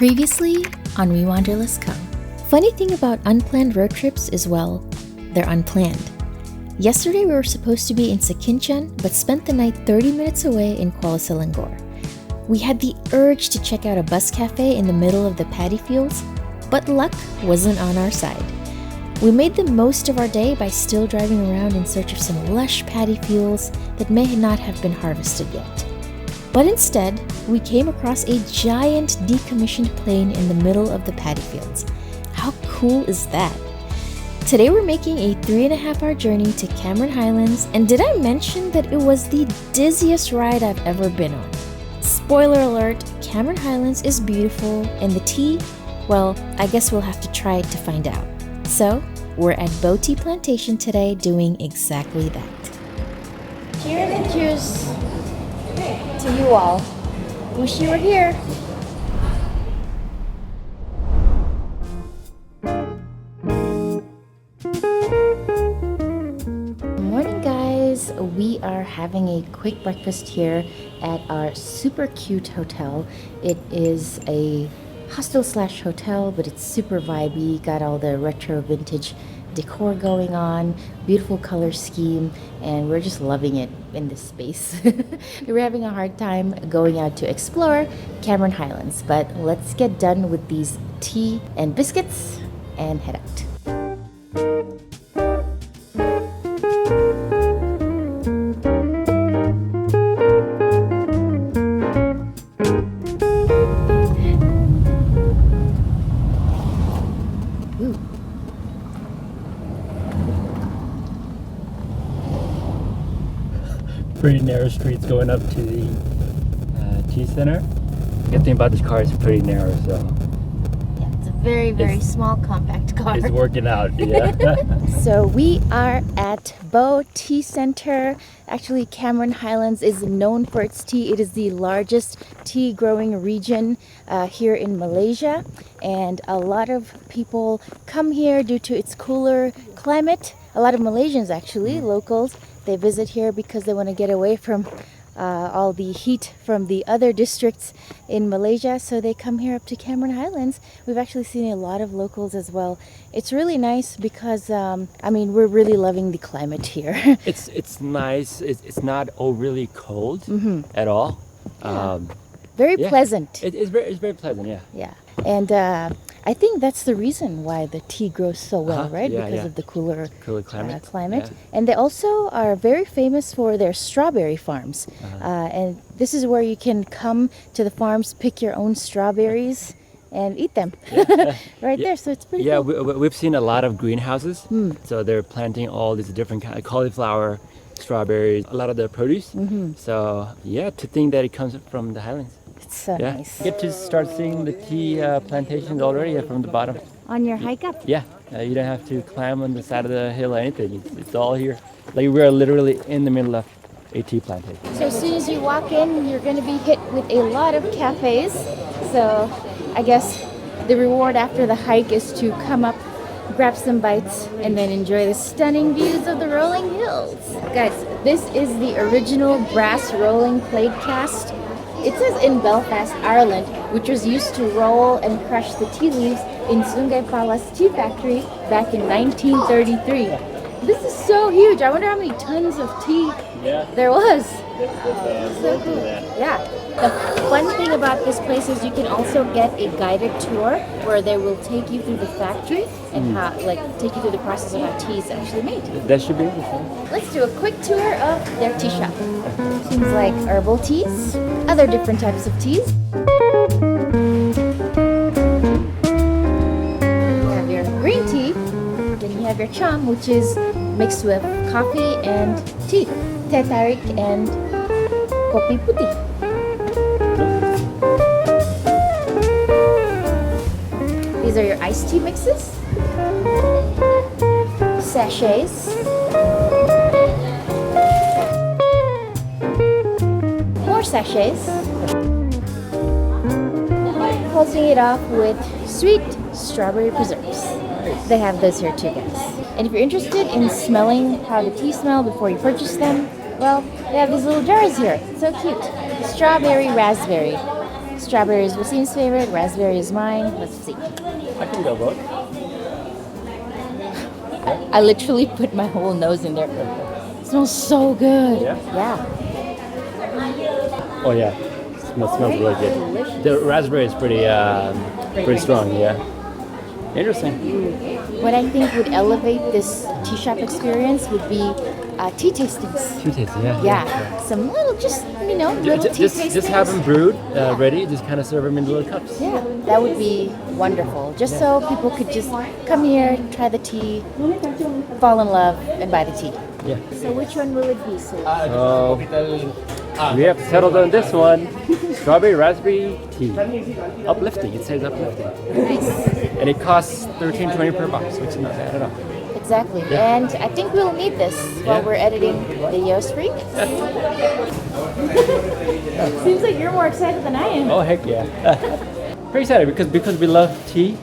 Previously on WeWanderlustCo. Funny thing about unplanned road trips is, well, they're unplanned. Yesterday we were supposed to be in Sakinchan, but spent the night 30 minutes away in Kuala Selangor. We had the urge to check out a bus cafe in the middle of the paddy fields, but luck wasn't on our side. We made the most of our day by still driving around in search of some lush paddy fields that may not have been harvested yet. But instead, we came across a giant decommissioned plane in the middle of the paddy fields. How cool is that? Today we're making a 3.5-hour journey to Cameron Highlands, and did I mention that it was the dizziest ride I've ever been on? Spoiler alert, Cameron Highlands is beautiful, and the tea, well, I guess we'll have to try it to find out. So, we're at BOH Tea Plantation today doing exactly that. Cheers and cheers to you all. Wish you were here. Morning guys, we are having a quick breakfast here at our super cute hotel. It is a hostel/hotel, but it's super vibey, got all the retro vintage decor going on, beautiful color scheme, and we're just loving it in this space. We're having a hard time going out to explore Cameron Highlands, but let's get done with these tea and biscuits and head out. Pretty narrow streets going up to the tea center. The good thing about this car is pretty narrow, so yeah, it's a very small compact car. It's working out, yeah. So we are at BOH Tea Center. Actually, Cameron Highlands is known for its tea. It is the largest tea growing region here in Malaysia, and a lot of people come here due to its cooler climate. A lot of Malaysians actually, locals, they visit here because they want to get away from all the heat from the other districts in Malaysia, so they come here up to Cameron Highlands. We've actually seen a lot of locals as well. It's really nice because we're really loving the climate here. It's nice. It's not overly cold at all. Yeah. Very pleasant. It's very pleasant, yeah. Yeah, and I think that's the reason why the tea grows so well, right? Yeah, because of the cooler climate. Yeah. And they also are very famous for their strawberry farms. And this is where you can come to the farms, pick your own strawberries, and eat them there. So it's pretty cool. We've seen a lot of greenhouses. So they're planting all these different kind of cauliflower, strawberries, a lot of their produce. So yeah, to think that it comes from the Highlands. It's so nice. You get to start seeing the tea plantations already from the bottom. On your hike up? Yeah, you don't have to climb on the side of the hill or anything. It's all here. Like we're literally in the middle of a tea plantation. So as soon as you walk in, you're going to be hit with a lot of cafes. So I guess the reward after the hike is to come up, grab some bites, and then enjoy the stunning views of the rolling hills. Guys, this is the original brass rolling plate cast. It says in Belfast, Ireland, which was used to roll and crush the tea leaves in Sungai Palas Tea Factory back in 1933. This is so huge. I wonder how many tons of tea there was. So cool. Yeah. The fun thing about this place is you can also get a guided tour where they will take you through the factory and take you through the process of how tea is actually made. That should be interesting. Let's do a quick tour of their tea shop. Seems like herbal teas, other different types of teas. You have your green tea, then you have your cham, which is mixed with coffee and tea, teh tarik and kopi putih. These are your iced tea mixes, sachets, more sachets, closing it off with sweet strawberry preserves. They have those here too, guys. And if you're interested in smelling how the tea smell before you purchase them, well, they have these little jars here. So cute. Strawberry, raspberry. Strawberry is Waseem's favorite, raspberry is mine. Let's see. I can go both. I literally put my whole nose in there. It smells so good. Yeah? Yeah. Oh yeah, smells really good. Delicious. The raspberry is pretty strong. Yeah. Interesting. What I think would elevate this tea shop experience would be tea tastings. Tea taste, yeah. Yeah. Some little, little tea tastings. Just have them brewed, ready. Just kind of serve them in little cups. Yeah, that would be wonderful. Just so people could just come here, try the tea, fall in love, and buy the tea. Yeah. So which one will it be, sir? We have settled on this one. Strawberry raspberry tea. Uplifting. It says uplifting. Nice. And it costs $13.20 per box, which is not bad at all. Exactly. Yeah. And I think we'll need this while we're editing videos for you. Seems like you're more excited than I am. Oh heck yeah. Pretty excited because we love tea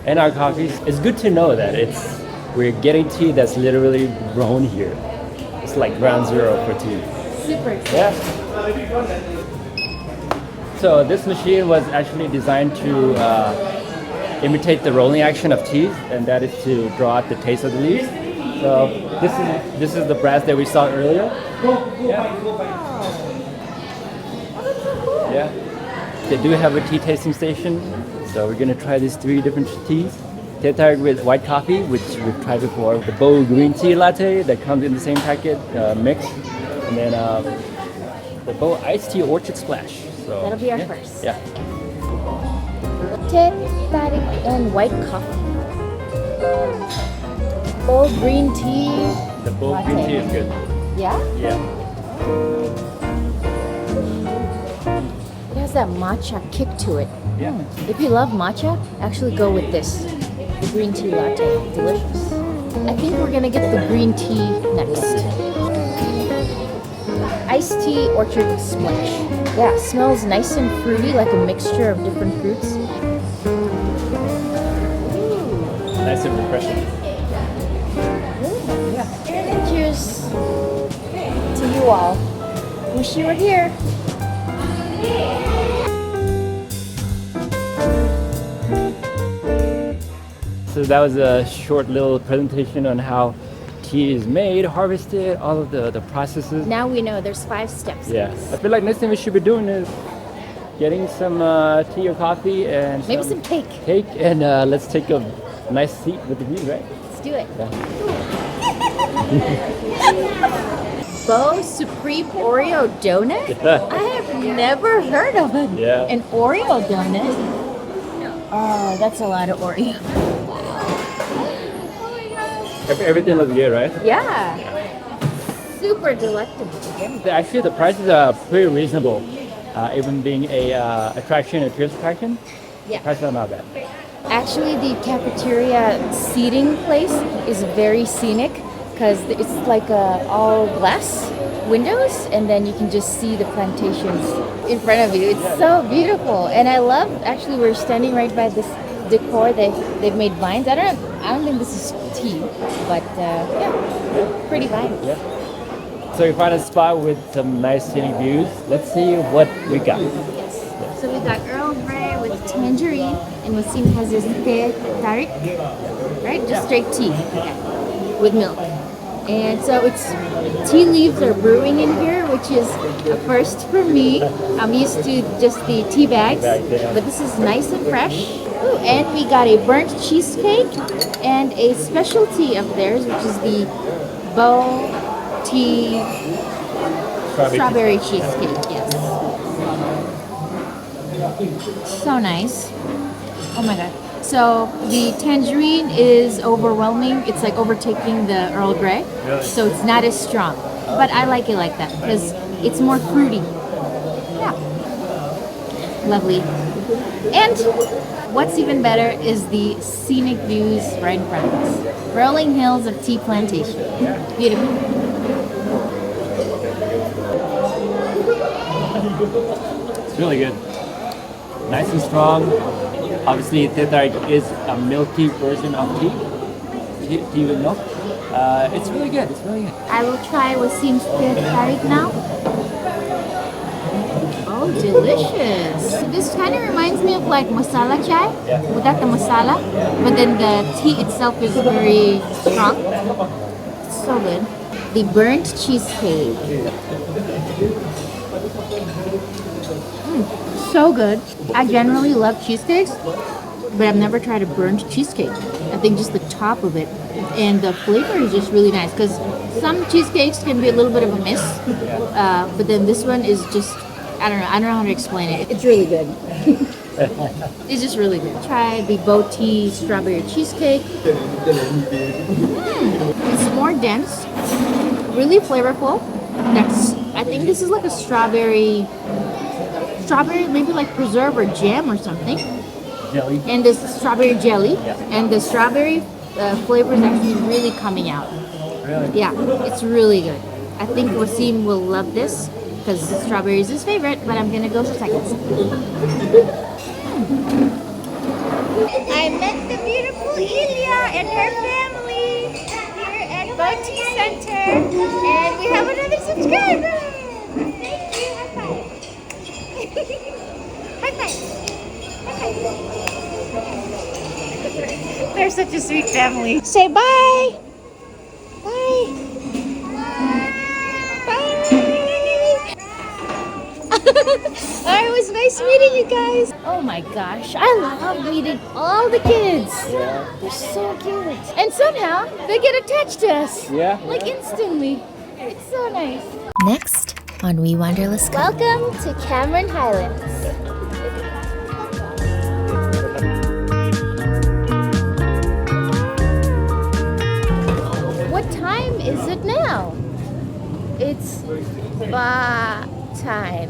and our coffees. It's good to know that we're getting tea that's literally grown here. It's like ground zero for tea. Super excited. Yeah. So this machine was actually designed to imitate the rolling action of tea, and that is to draw out the taste of the leaves. So this is the brass that we saw earlier. Yeah. Yeah. They do have a tea tasting station, so we're gonna try these 3 different teas. Teh tarik with white coffee, which we've tried before. The bowl green tea latte that comes in the same packet mix, and then the bowl iced tea orchid splash. So That'll be our first. Yeah. Teh tarik and white coffee. Bold green tea. The bowl green tea is good. Yeah? Yeah. It has that matcha kick to it. Yeah. If you love matcha, actually go with this. The green tea latte. Delicious. I think we're gonna get the green tea next. Iced tea orchard splash. Yeah, smells nice and fruity, like a mixture of different fruits. Nice and refreshing. And cheers to you all. Wish you were here. So that was a short little presentation on how tea is made, harvested, all of the processes. Now we know there's 5 steps. Yeah. I feel like next thing we should be doing is getting some tea or coffee and Maybe some cake. cake, and let's take a nice seat with the view, right? Let's do it. Yeah. Bo Supreme Oreo donut? I have never heard of it. Yeah. An Oreo donut? Oh, that's a lot of Oreo. Everything looks good, right? Yeah. Super delectable. Actually, the prices are pretty reasonable. Even being a attraction, a tourist attraction, Yeah. prices are not bad. Actually, the cafeteria seating place is very scenic because it's like all glass windows, and then you can just see the plantations in front of you. It's so beautiful, and I love. Actually, we're standing right by this decor. They've made vines. I don't think this is tea, but yeah, pretty vines. Yeah. So we found a spot with some nice scenic views. Let's see what we got. Yes. So we got Earl Grey with tangerine, and Waseem has his teh tarik, right? Just straight tea, okay, with milk. And so it's tea leaves are brewing in here, which is a first for me. I'm used to just the tea bags, but this is nice and fresh. Ooh, and we got a burnt cheesecake and a specialty of theirs, which is the bow tea strawberry cheesecake. Yes. So nice. Oh my god. So the tangerine is overwhelming. It's like overtaking the Earl Grey. Really? So it's not as strong. But I like it like that because it's more fruity. Yeah. Lovely. And what's even better is the scenic views right in front of us. Rolling hills of tea plantation. Beautiful. It's really good. Nice and strong. Obviously, teh tarik is a milky version of tea with milk. It's really good. It's really good. I will try Waseem's teh tarik now. Oh Oh, delicious. This kind of reminds me of like masala chai without the masala, but then the tea itself is very strong. It's so good. The burnt cheesecake. So good. I generally love cheesecakes, but I've never tried a burnt cheesecake. I think just the top of it. And the flavor is just really nice because some cheesecakes can be a little bit of a miss, but then this one is just, I don't know how to explain it. It's really good. It's just really good. Try the BOH strawberry cheesecake. It's more dense, really flavorful. I think this is like a strawberry, maybe like preserve or jam or something. Jelly. And the strawberry jelly, and the strawberry flavor is actually really coming out. Really? Yeah, it's really good. I think Waseem will love this because strawberry is his favorite, but I'm gonna go for seconds. I met the beautiful Ilya and her family here at BOH Center, and we have another subscriber. Thank you. High five. High five. They're such a sweet family. Say bye. Bye. Bye. It was nice meeting you guys. Oh my gosh, I love meeting all the kids. Yeah. They're so cute. And somehow they get attached to us. Yeah. Like instantly. It's so nice. Next on WeWanderlustCo. Welcome to Cameron Highlands. What time is it now? It's ba time.